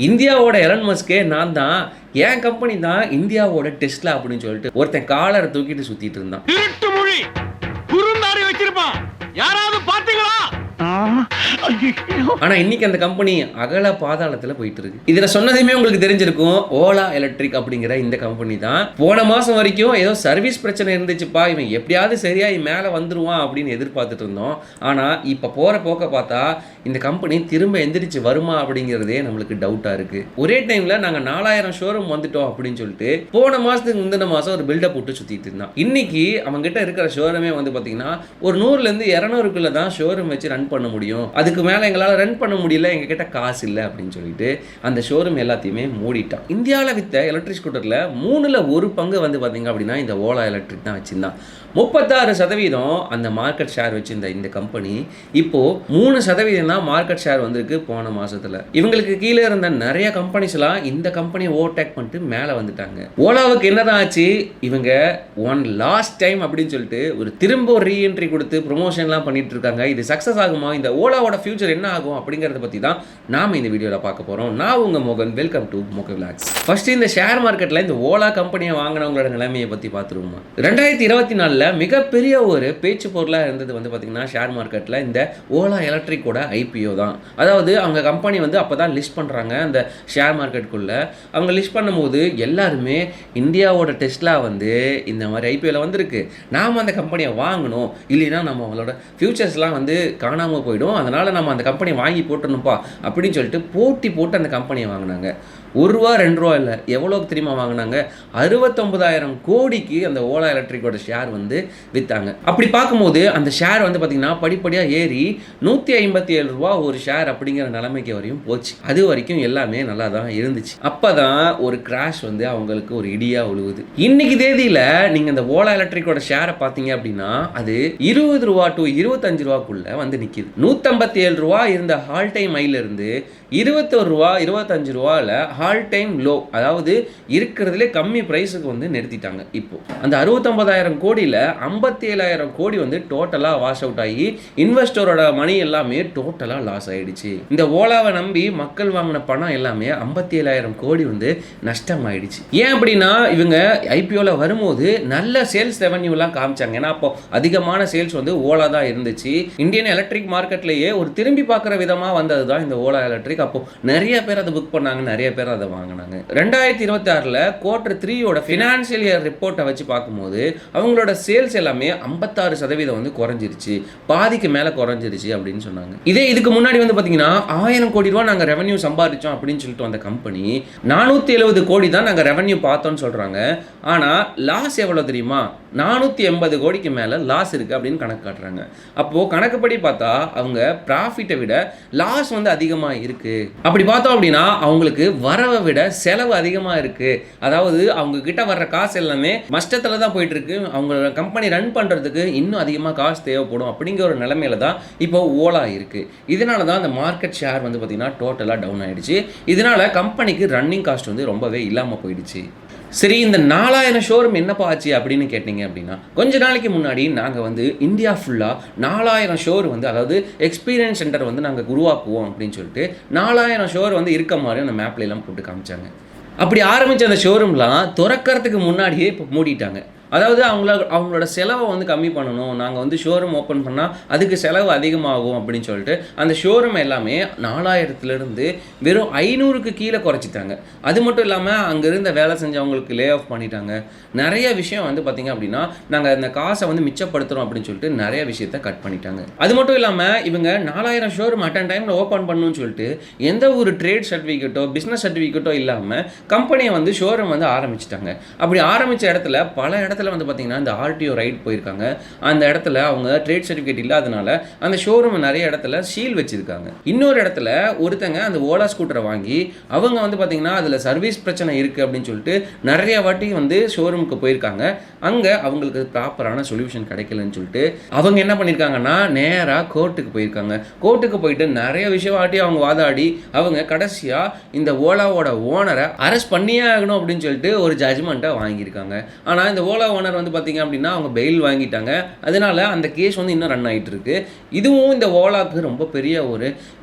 இந்தியாவோட எலன் மஸ்கே நான் தான், என் கம்பெனி தான் இந்தியாவோட டெஸ்லா அப்படின்னு சொல்லிட்டு ஒருத்தன் காலரை தூக்கிட்டு சுத்திட்டு இருந்தான். திருட்டு மொழி குறுந்தாடி வச்சிருப்பான். யாராவது பாத்தீங்களா? ஆனா இன்னைக்கு அந்த கம்பெனி அகல பாதாளத்துல போயிட்டு இருக்கு. இதுல சொன்னதுமே உங்களுக்கு தெரிஞ்சிருக்கும். ஓலா எலக்ட்ரிக் அப்படிங்கிற இந்த கம்பெனி தான் போன மாசம் வரைக்கும் ஏதோ சர்வீஸ் பிரச்சனை இருந்துச்சுப்பா, இவன் எப்படியாவது சரியாயி மேல வந்துருவான் அப்படின்னு எதிர்பார்த்துட்டு இருந்தோம். ஆனா இப்ப போற போக்க பார்த்தா இந்த கம்பெனி திரும்ப எந்திரிச்சு வருமா அப்படிங்கிறதே நம்மளுக்கு டவுட்டா இருக்கு. ஒரே டைம்ல நாங்க 4000 ஷோரூம் வந்துட்டோம் அப்படின்னு சொல்லிட்டு போன மாசத்துக்கு முந்தின மாசம் ஒரு பில்டப் போட்டு சுத்திட்டு இருந்தான். இன்னைக்கு அவங்க கிட்ட இருக்கிற ஷோரூமே வந்து பாத்தீங்கன்னா ஒரு 100ல இருந்து 200க்குள்ள தான் ஷோரூம் வச்சு ரன் பண்ண முடியும். அதுக்கு மேல எங்களால ரன் பண்ண முடியல, எங்க கிட்ட காசு இல்லை அப்படின்னு சொல்லிட்டு அந்த ஷோரூம் எல்லாத்தையுமே மூடிட்டான். இந்தியாவில் வித்த எலக்ட்ரிக் ஸ்கூட்டர்ல 3ல் 1 பங்கு வந்து பாத்தீங்க அப்படின்னா இந்த ஓலா எலக்ட்ரிக் தான் வச்சிருந்தான். 36% அந்த மார்க்கெட் ஷேர் வச்சிருந்த இந்த கம்பெனி இப்போ 3% தான் மார்க்கெட் ஷேர் வந்திருக்கு போன மாசத்துல. இவங்களுக்கு கீழே இருந்த நிறைய கம்பெனிஸ் எல்லாம் இந்த கம்பெனியை ஓவர்டேக் பண்ணிட்டு மேல வந்துட்டாங்க. ஓலாவுக்கு என்னதான் ஆச்சு? இவங்க ஒன் லாஸ்ட் டைம் அப்படின்னு சொல்லிட்டு ஒரு திரும்ப ஒரு ரீஎன்ட்ரி கொடுத்து ப்ரொமோஷன்லாம் பண்ணிட்டு இருக்காங்க. இது சக்சஸ் ஆகுமா? இந்த ஓலாவோட ஃபியூச்சர் என்ன ஆகும் அப்படிங்கறத பத்தி தான் நாம இந்த வீடியோல பார்க்க போறோம். நான் உங்க மோகன், வெல்கம் டு மோகன் விளாக்ஸ். ஃபர்ஸ்ட் இந்த ஷேர் மார்க்கெட்ல இந்த ஓலா கம்பெனியை வாங்கினவங்களோட நிலைமையை பத்தி பார்த்துருவோமா. 2024 மிகப்பெரிய ஒரு பேச்சு பொருளாக இருந்தது வந்து பார்த்தீங்கன்னா ஷேர் மார்க்கெட்டில் இந்த ஓலா எலக்ட்ரிக்கோட ஐபிஓ தான். அதாவது அவங்க கம்பெனி வந்து அப்போ தான் லிஸ்ட் பண்ணுறாங்க அந்த ஷேர் மார்க்கெட்டுக்குள்ளே. அவங்க லிஸ்ட் பண்ணும்போது எல்லாருமே இந்தியாவோட டெஸ்லா வந்து இந்த மாதிரி ஐபிஓவில் வந்திருக்கு, நாம் அந்த கம்பெனியை வாங்கணும், இல்லைன்னா நம்ம அவங்களோட ஃபியூச்சர்ஸ்லாம் வந்து காணாமல் போயிடும், அதனால் நம்ம அந்த கம்பெனியை வாங்கி போட்டணும்ப்பா அப்படின்னு சொல்லிட்டு போட்டி போட்டு அந்த கம்பெனியை வாங்கினாங்க. ₹1 ₹2 இல்லை, எவ்வளோக்கு தெரியுமா வாங்கினாங்க? 69,000 கோடிக்கு அந்த ஓலா எலக்ட்ரிக்கோட ஷேர் வந்து விற்றாங்க. அப்படி பார்க்கும்போது அந்த ஷேர் வந்து பார்த்தீங்கன்னா படிப்படியாக ஏறி ₹157 ஒரு ஷேர் அப்படிங்கிற நிலைமைக்கு வரையும் போச்சு. அது வரைக்கும் எல்லாமே நல்லா தான் இருந்துச்சு. அப்போ தான் ஒரு கிராஷ் வந்து அவங்களுக்கு ஒரு இடியாக விழுவுது. இன்னைக்கு தேதியில் நீங்கள் இந்த ஓலா எலக்ட்ரிக்கோட ஷேரை பார்த்தீங்க அப்படின்னா அது ₹20 to ₹25 வந்து நிற்கிது. ₹157 இருந்த ஆல் டைம் ஹையிலிருந்து ₹21 ₹25 ஆல் டைம் லோ, அதாவது இருக்கிறதுலே கம்மி பிரைஸுக்கு வந்து நிறுத்திட்டாங்க. இப்போ அந்த 69,000 கோடியில் 57,000 கோடி வந்து டோட்டலாக வாஷ் அவுட் ஆகி இன்வெஸ்டரோட மணி எல்லாமே டோட்டலாக லாஸ் ஆயிடுச்சு. இந்த ஓலாவை நம்பி மக்கள் வாங்கின பணம் எல்லாமே 57,000 கோடி வந்து நஷ்டம் ஆயிடுச்சு. ஏன் அப்படின்னா இவங்க ஐபிஓவில் வரும்போது நல்ல சேல்ஸ் ரெவன்யூலாம் காமிச்சாங்க. ஏன்னா அப்போ அதிகமான சேல்ஸ் வந்து ஓலா தான் இருந்துச்சு. இந்தியன் எலக்ட்ரிக் மார்க்கெட்லேயே ஒரு திரும்பி பார்க்குற விதமாக வந்தது தான் இந்த ஓலா எலக்ட்ரிக். அப்போ நிறைய பேர் அதை புக் பண்ணாங்க, நிறைய பேர் அதை வாங்கினாங்க. 2026 குவார்டர் 3யோட ஃபினான்ஷியல் இயர் ரிப்போர்ட்டை வச்சு பார்க்கும்போது அவங்களோட சேல்ஸ் எல்லாமே 56% வந்து குறைஞ்சிருச்சு, பாதிக்கு மேலே குறைஞ்சிருச்சு அப்படின்னு சொன்னாங்க. இதே இதுக்கு முன்னாடி வந்து பார்த்தீங்கன்னா 1000 கோடி ரூபா நாங்கள் ரெவன்யூ சம்பாதிச்சோம் அப்படின்னு சொல்லிட்டு வந்த கம்பெனி 470 கோடி தான் நாங்கள் ரெவன்யூ பார்த்தோம்னு சொல்கிறாங்க. ஆனால் லாஸ் எவ்வளோ தெரியுமா? 480 கோடிக்கு மேலே லாஸ் இருக்குது அப்படின்னு கணக்கு காட்டுறாங்க. அப்போது கணக்குப்படி பார்த்தா அவங்க ப்ராஃபிட்டை விட லாஸ் வந்து அதிகமாக இருக்குது. அப்படி பார்த்தோம் அப்படின்னா அவங்களுக்கு வரவை விட செலவு அதிகமாக இருக்குது. அதாவது அவங்க கிட்ட வர்ற காசு எல்லாமே நஷ்டத்தில் தான் போயிட்டு இருக்கு. அவங்களோட கம்பெனி ரன் பண்ணுறதுக்கு இன்னும் அதிகமாக காசு தேவைப்படும் அப்படிங்கிற ஒரு நிலைமையில தான் இப்போ ஓலா இருக்குது. இதனால தான் அந்த மார்க்கெட் ஷேர் வந்து பார்த்திங்கன்னா டோட்டலாக டவுன் ஆகிடுச்சு. இதனால கம்பெனிக்கு ரன்னிங் காஸ்ட் வந்து ரொம்பவே இல்லாமல் போயிடுச்சு. சரி, இந்த 4000 ஷோரூம் என்னப்பா ஆச்சு அப்படின்னு கேட்டிங்க அப்படின்னா கொஞ்ச நாளைக்கு முன்னாடி நாங்கள் வந்து இந்தியா ஃபுல்லாக 4000 ஷோர் வந்து அதாவது எக்ஸ்பீரியன்ஸ் சென்டர் வந்து நாங்கள் உருவாக்குவோம் அப்படின்னு சொல்லிட்டு 4000 ஷோர் வந்து இருக்க மாதிரி அந்த மேப்ல எல்லாம் போட்டு காமிச்சாங்க. அப்படி ஆரம்பித்த அந்த ஷோரூம்லாம் திறக்கிறதுக்கு முன்னாடியே இப்போ மூடிட்டாங்க. அதாவது அவங்களோட செலவை வந்து கம்மி பண்ணணும், நாங்கள் வந்து ஷோரூம் ஓப்பன் பண்ணால் அதுக்கு செலவு அதிகமாகும் அப்படின்னு சொல்லிட்டு அந்த ஷோரூம் எல்லாமே 4000லேருந்து வெறும் 500க்கு கீழே குறைச்சிட்டாங்க. அது மட்டும் இல்லாமல் அங்கே இருந்த வேலை செஞ்சவங்களுக்கு லே ஆஃப் பண்ணிட்டாங்க. நிறைய விஷயம் வந்து பார்த்திங்க அப்படின்னா நாங்கள் அந்த காசை வந்து மிச்சப்படுத்துகிறோம் அப்படின்னு சொல்லிட்டு நிறைய விஷயத்த கட் பண்ணிட்டாங்க. அது மட்டும் இல்லாமல் இவங்க 4000 ஷோரூம் அட்டன் டைமில் ஓப்பன் பண்ணணும்னு சொல்லிட்டு எந்த ஒரு ட்ரேட் சர்டிஃபிகேட்டோ பிஸ்னஸ் சர்டிஃபிகேட்டோ இல்லாமல் கம்பெனியை வந்து ஷோரூம் வந்து ஆரம்பிச்சிட்டாங்க. அப்படி ஆரம்பித்த இடத்துல பல இடத்துல வந்து பார்த்தீங்கன்னா இந்த ஆர்டிஓ ரைட் போயிருக்காங்க. அந்த இடத்துல அவங்க ட்ரேட் சர்டிஃபிகேட் இல்லாதனால அந்த ஷோரூம் நிறைய இடத்துல சீல் வச்சிருக்காங்க. இன்னொரு இடத்துல ஒருத்தங்க அந்த ஓலா ஸ்கூட்டரை வாங்கி அவங்க வந்து பார்த்தீங்கன்னா அதில் சர்வீஸ் பிரச்சனை இருக்குது அப்படின்னு சொல்லிட்டு நிறைய வாட்டி வந்து ஷோரூமுக்கு போயிருக்காங்க. அங்கே அவங்களுக்கு ப்ராப்பரான சொல்யூஷன் கிடைக்கலன்னு சொல்லிட்டு அவங்க என்ன பண்ணியிருக்காங்கன்னா நேராக கோர்ட்டுக்கு போயிருக்காங்க. கோர்ட்டுக்கு போயிட்டு நிறைய விஷயம் வாட்டி அவங்க வாதாடி அவங்க கடைசியாக இந்த ஓலாவோட ஓனரை அரெஸ்ட் பண்ணியே ஆகணும் அப்படின்னு சொல்லிட்டு ஒரு ஜட்ஜ்மெண்ட்டை வாங்கியிருக்காங்க. ஆனால் இந்த ஓலா ஓனர் வந்து பார்த்தீங்க அப்படின்னா அவங்க பெயில் வாங்கிட்டாங்க. அதனால அந்த கேஸ் வந்து இன்னும் ரன் ஆகிட்டு இருக்கு. இதுவும் இந்த ஓலாக்கு ரொம்ப பெரிய ஒரு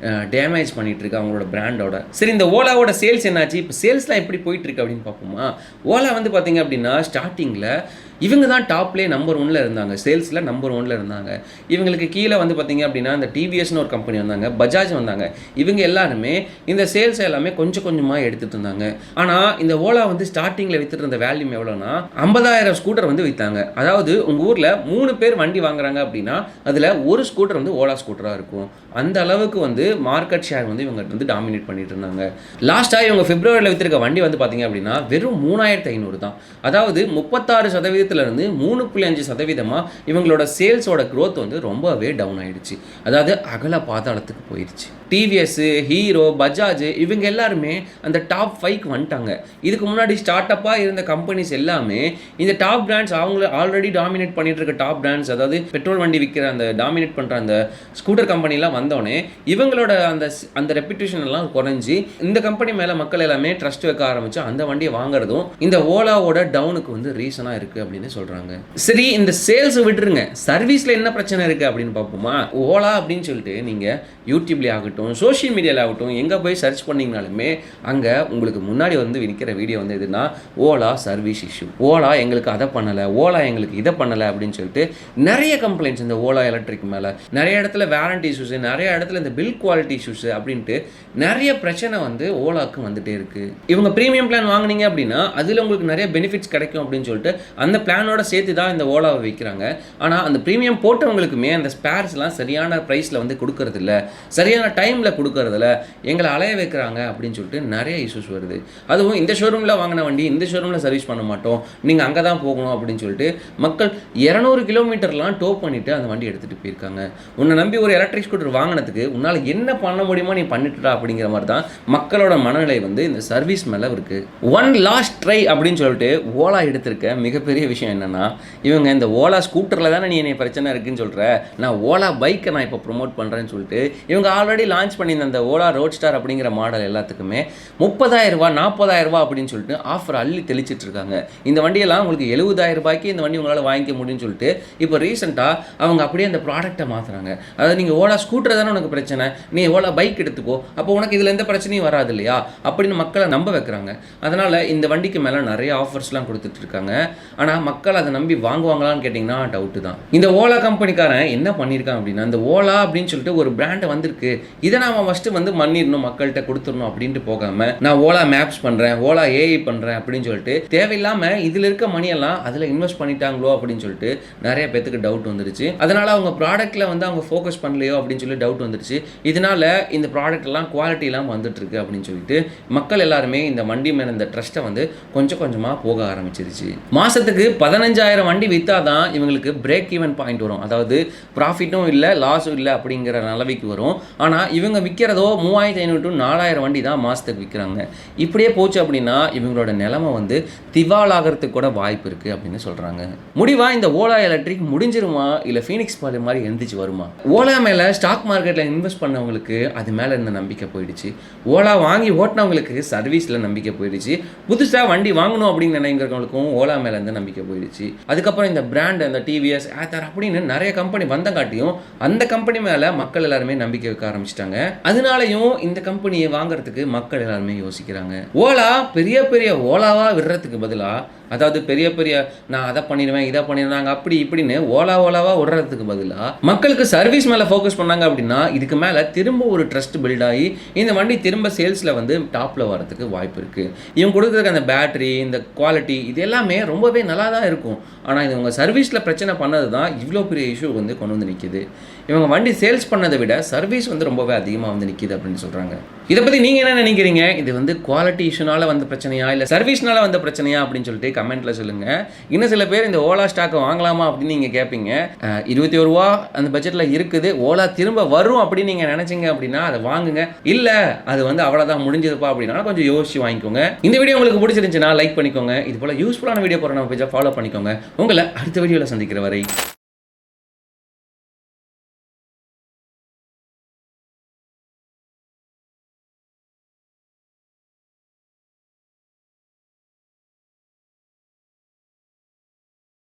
டேமேஜ் பண்ணிட்டு இருக்கு அவங்களோட பிராண்டோட. சரி, இந்த ஓலாவோட சேல்ஸ் என்னாச்சு, இப்போ சேல்ஸ்லாம் எப்படி போயிட்டு இருக்கு அப்படின்னு பார்ப்போமா. ஓலா வந்து பார்த்தீங்க அப்படின்னா ஸ்டார்டிங்கில் இவங்க தான் டாப்லேயே நம்பர் 1ல இருந்தாங்க, சேல்ஸில் நம்பர் 1ல இருந்தாங்க. இவங்களுக்கு கீழே வந்து பார்த்தீங்க அப்படின்னா இந்த டிவிஎஸ்னு ஒரு கம்பெனி வந்தாங்க, பஜாஜ் வந்தாங்க. இவங்க எல்லாருமே இந்த சேல்ஸ் எல்லாமே கொஞ்சம் கொஞ்சமாக எடுத்துகிட்டு இருந்தாங்க. ஆனால் இந்த ஓலா வந்து ஸ்டார்டிங்கில் வித்துட்டு இருந்த வேல்யூம் எவ்வளோனா 50,000 ஸ்கூட்டர் வந்து விற்றாங்க. அதாவது உங்கள் ஊரில் 3 பேர் வண்டி வாங்குறாங்க அப்படின்னா அதில் ஒரு ஸ்கூட்டர் வந்து ஓலா ஸ்கூட்டராக இருக்கும். அந்த அளவுக்கு வந்து மார்க்கெட் ஷேர் வந்து இவங்க வந்து டாமினேட் பண்ணிட்டு இருந்தாங்க. லாஸ்ட்டாக இவங்க பிப்ரவரியில் வித்திருக்க வண்டி வந்து பார்த்தீங்க அப்படின்னா வெறும் 3,500 தான். அதாவது 36% 3.5% இவங்களோட சேல்ஸோட growth வந்து ரொம்பவே டவுன் ஆயிடுச்சு. அதாவது அகல பாதாளத்துக்கு போயிடுச்சு. டிவிஎஸ், ஹீரோ, பஜாஜ் இவங்க எல்லாருமே அந்த டாப் 5க்கு வந்துட்டாங்க. இதுக்கு முன்னாடி ஸ்டார்ட் அப்பாக இருந்த கம்பெனிஸ் எல்லாமே இந்த டாப் பிராண்ட்ஸ் அவங்கள ஆல்ரெடி டாமினேட் பண்ணிட்டு இருக்க டாப் பிராண்ட்ஸ், அதாவது பெட்ரோல் வண்டி விற்கிற அந்த டாமினேட் பண்ணுற அந்த ஸ்கூட்டர் கம்பெனிலாம் வந்தோடனே இவங்களோட அந்த ரெப்யூட்டேஷன் எல்லாம் குறைஞ்சி இந்த கம்பெனி மேலே மக்கள் எல்லாமே ட்ரஸ்ட் வைக்க ஆரம்பிச்சு அந்த வண்டியை வாங்குறதும் இந்த ஓலாவோட டவுனுக்கு வந்து ரீசனாக இருக்குது அப்படின்னு சொல்கிறாங்க. சரி, இந்த சேல்ஸ் விட்டுருங்க, சர்வீஸில் என்ன பிரச்சனை இருக்குது அப்படின்னு பார்ப்போமா. ஓலா அப்படின்னு சொல்லிட்டு நீங்கள் யூடியூப்லேயே ஆகட்டும், சோஷியல் மீடியாவில் ஆகட்டும், எங்கே போய் சர்ச் பண்ணிங்கனாலுமே அங்கே உங்களுக்கு முன்னாடி வந்து விற்கிற வீடியோ வந்து எதுனா ஓலா சர்வீஸ் இஷ்யூ, ஓலா எங்களுக்கு அதை பண்ணலை, ஓலா எங்களுக்கு இதை பண்ணலை அப்படின்னு சொல்லிட்டு நிறைய கம்ப்ளைண்ட்ஸ் இந்த ஓலா எலக்ட்ரிக் மேலே. நிறைய இடத்துல வாரண்டி இஷ்யூஸ், நிறைய இடத்துல இந்த பில் குவாலிட்டி இஷ்யூஸ் அப்படின்ட்டு நிறைய பிரச்சனை வந்து ஓலாவுக்கு வந்துட்டே இருக்குது. இவங்க ப்ரீமியம் பிளான் வாங்கினீங்க அப்படின்னா அதில் உங்களுக்கு நிறைய பெனிஃபிட்ஸ் கிடைக்கும் அப்படின்னு சொல்லிட்டு அந்த பிளானோட சேர்த்து தான் இந்த ஓலாவை விற்கிறாங்க. ஆனால் அந்த ப்ரீமியம் போட்டவங்களுக்குமே அந்த ஸ்பேர்ஸ்லாம் சரியான ப்ரைஸில் வந்து கொடுக்கறதில்ல, சரியான டைமில் கொடுக்கறதில்ல, எங்களை அலைய வைக்கிறாங்க அப்படின்னு சொல்லிட்டு நிறைய இஷ்யூஸ் வருது. அதுவும் இந்த ஷோரூமில் வாங்கின வண்டி இந்த ஷோரூமில் சர்வீஸ் பண்ண மாட்டோம், நீங்கள் அங்கே தான் போகணும் அப்படின்னு சொல்லிட்டு மக்கள் 200 கிலோமீட்டர்லாம் டோ பண்ணிவிட்டு அந்த வண்டி எடுத்துகிட்டு போயிருக்காங்க. உன்னை நம்பி ஒரு எலக்ட்ரிக் ஸ்கூட்டர் வாங்கினதுக்கு உன்னால் என்ன பண்ண முடியுமோ நீ பண்ணிட்டுடா அப்படிங்கிற மாதிரி தான் மக்களோட மனநிலை வந்து இந்த சர்வீஸ் மேலே இருக்குது. ஒன் லாஸ்ட் ட்ரை அப்படின்னு சொல்லிட்டு ஓலா எடுத்திருக்க மிகப்பெரிய விஷயம் என்னென்னா, இவங்க இந்த ஓலா ஸ்கூட்டரில் தானே நீ என்னை பிரச்சனை இருக்குன்னு சொல்கிற, நான் ஓலா பைக்கை நான் இப்போ ப்ரொமோட் பண்ணுறேன்னு சொல்லிட்டு இவங்க ஆல்ரெடி லான்ச் பண்ணியிருந்த அந்த ஓலா ரோட் ஸ்டார் அப்படிங்கிற மாடல் எல்லாத்துக்குமே 30,000 ரூபா 40,000 ரூபா அப்படின்னு சொல்லிட்டு ஆஃபர் அள்ளி தெளிச்சிட்டு இருக்காங்க. இந்த வண்டியெல்லாம் உங்களுக்கு 70,000 ரூபாய்க்கு இந்த வண்டி உங்களால் வாங்கிக்க முடியும்னு சொல்லிட்டு இப்போ ரீசெண்டாக அவங்க அப்படியே அந்த ப்ராடக்ட்டை மாற்றுறாங்க. அதாவது நீங்கள் ஓலா ஸ்கூட்டர் தானே உனக்கு பிரச்சனை, நீ ஓலா பைக் எடுத்துக்கோ, அப்போ உனக்கு இதில் எந்த பிரச்சனையும் வராது இல்லையா அப்படின்னு மக்களை நம்ப வைக்கிறாங்க. அதனால் இந்த வண்டிக்கு மேலே நிறைய ஆஃபர்ஸ்லாம் கொடுத்துட்டு இருக்காங்க. ஆனால் மக்கள் அதை நம்பி வாங்குவாங்களான்னு கேட்டிங்கன்னா டவுட்டு தான். இந்த ஓலா கம்பெனிக்காரன் என்ன பண்ணியிருக்கான் அப்படின்னா, இந்த ஓலா அப்படின்னு சொல்லிட்டு ஒரு பிராண்டை வந்திருக்கு, இதை நான் ஃபஸ்ட்டு வந்து பண்ணிடணும், மக்கள்கிட்ட கொடுத்துடணும் அப்படின்ட்டு போகாமல் நான் ஓலா மேப்ஸ் பண்ணுறேன், ஓலா ஏஐ பண்ணுறேன் அப்படின்னு சொல்லிட்டு தேவையில்லாமல் இதில் இருக்க மணியெல்லாம் அதில் இன்வெஸ்ட் பண்ணிட்டாங்களோ அப்படின்னு சொல்லிட்டு நிறைய பேத்துக்கு டவுட் வந்துருச்சு. அதனால் அவங்க ப்ராடக்ட்டில் வந்து அவங்க ஃபோக்கஸ் பண்ணலையோ அப்படின்னு சொல்லி டவுட் வந்துருச்சு. இதனால் இந்த ப்ராடக்ட் எல்லாம் குவாலிட்டி இல்லாமல் வந்துட்டு இருக்கு அப்படின்னு சொல்லிட்டு மக்கள் எல்லாருமே இந்த வண்டி மேலே இந்த ட்ரஸ்ட்டை வந்து கொஞ்சம் கொஞ்சமாக போக ஆரம்பிச்சிருச்சு. மாதத்துக்கு 15,000 வண்டி விற்றா தான் இவங்களுக்கு பிரேக் ஈவன் பாயிண்ட் வரும், அதாவது ப்ராஃபிட்டும் இல்லை லாஸும் இல்லை அப்படிங்கிற நிலவைக்கு வரும். ஆனால் இவங்க விற்கிறதோ 3,500 to 4,000 வண்டி தான் மாதத்துக்கு விற்கிறாங்க. இப்படியே போச்சு அப்படின்னா இவங்களோட நிலைமை வந்து திவாலாகிறதுக்கு கூட வாய்ப்பு இருக்குது அப்படின்னு சொல்கிறாங்க. முடிவாக இந்த ஓலா எலக்ட்ரிக் முடிஞ்சிருமா இல்லை ஃபீனிக்ஸ் மாதிரி எழுந்திரிச்சு வருமா? ஓலா மேலே ஸ்டாக் மார்க்கெட்டில் இன்வெஸ்ட் பண்ணவங்களுக்கு அது மேலே இருந்த நம்பிக்கை போயிடுச்சு. ஓலா வாங்கி ஓட்டினவங்களுக்கு சர்வீஸில் நம்பிக்கை போயிடுச்சு. புதுசாக வண்டி வாங்கணும் அப்படின்னு நினைக்கிறவங்களுக்கும் ஓலா மேலே இருந்து நம்பிக்கை போயிடுச்சு. அதுக்கப்புறம் இந்த பிராண்ட், அந்த டிவிஎஸ், ஆத்தர் அப்படின்னு நிறைய கம்பெனி வந்தங்காட்டியும் அந்த கம்பெனி மேலே மக்கள் எல்லாருமே நம்பிக்கை வைக்க ஆரம்பிச்சிட்டாங்க. அதனாலையும் இந்த கம்பெனியை வாங்குறதுக்கு மக்கள் எல்லாருமே யோசிக்கிறாங்க. ஓலா பெரிய பெரிய ஓலாவாக விடுறதுக்கு பதிலாக, அதாவது பெரிய பெரிய நான் அதை பண்ணிடுவேன் இதை பண்ணிடுவாங்க அப்படி இப்படின்னு ஓலாவாக விடுறதுக்கு பதிலாக மக்களுக்கு சர்வீஸ் மேலே ஃபோக்கஸ் பண்ணாங்க அப்படின்னா இதுக்கு மேலே திரும்ப ஒரு ட்ரஸ்ட் பில்ட் ஆகி இந்த வண்டி திரும்ப சேல்ஸில் வந்து டாப்பில் வரதுக்கு வாய்ப்பு இருக்குது. இவங்க கொடுக்குறதுக்கு அந்த பேட்டரி, இந்த குவாலிட்டி இது எல்லாமே ரொம்பவே நல்லா தான் இருக்கும். ஆனால் இது உங்கள் சர்வீஸில் பிரச்சனை பண்ணது தான் இவ்வளோ பெரிய இஷ்யூ வந்து கொண்டு வந்து நிற்கிது. இவங்க வண்டி சேல்ஸ் பண்ணதை விட சர்வீஸ் வந்து ரொம்பவே அதிகமாக வந்து நிற்கிது அப்படின்னு சொல்கிறாங்க. இதை பற்றி நீங்கள் என்ன நினைக்கிறீங்க? இது வந்து குவாலிட்டி இஷ்யூனால வந்த பிரச்சனையா இல்லை சர்வீஸ்னால வந்த பிரச்சனையா அப்படின்னு சொல்லிட்டு கமெண்ட்டில் சொல்லுங்கள். இன்னும் சில பேர் இந்த ஓலா ஸ்டாக்கை வாங்கலாமா அப்படின்னு நீங்கள் கேட்பீங்க. 21 ரூபா அந்த பட்ஜெட்டில் இருக்குது, ஓலா திரும்ப வரும் அப்படின்னு நீங்கள் நினச்சிங்க அப்படின்னா அதை வாங்குங்க. இல்லை அது வந்து அவ்வளோதான் முடிஞ்சதுப்பா அப்படின்னா கொஞ்சம் யோசிச்சு வாங்கிக்கோங்க. இந்த வீடியோ உங்களுக்கு பிடிச்சிருந்துச்சுன்னா லைக் பண்ணிக்கோங்க. இது போல் யூஸ்ஃபுல்லான வீடியோ போகிற நம்ம பேஜை ஃபாலோ பண்ணிக்கோங்க. உங்களை அடுத்த வீடியோவில் சந்திக்கிற வரை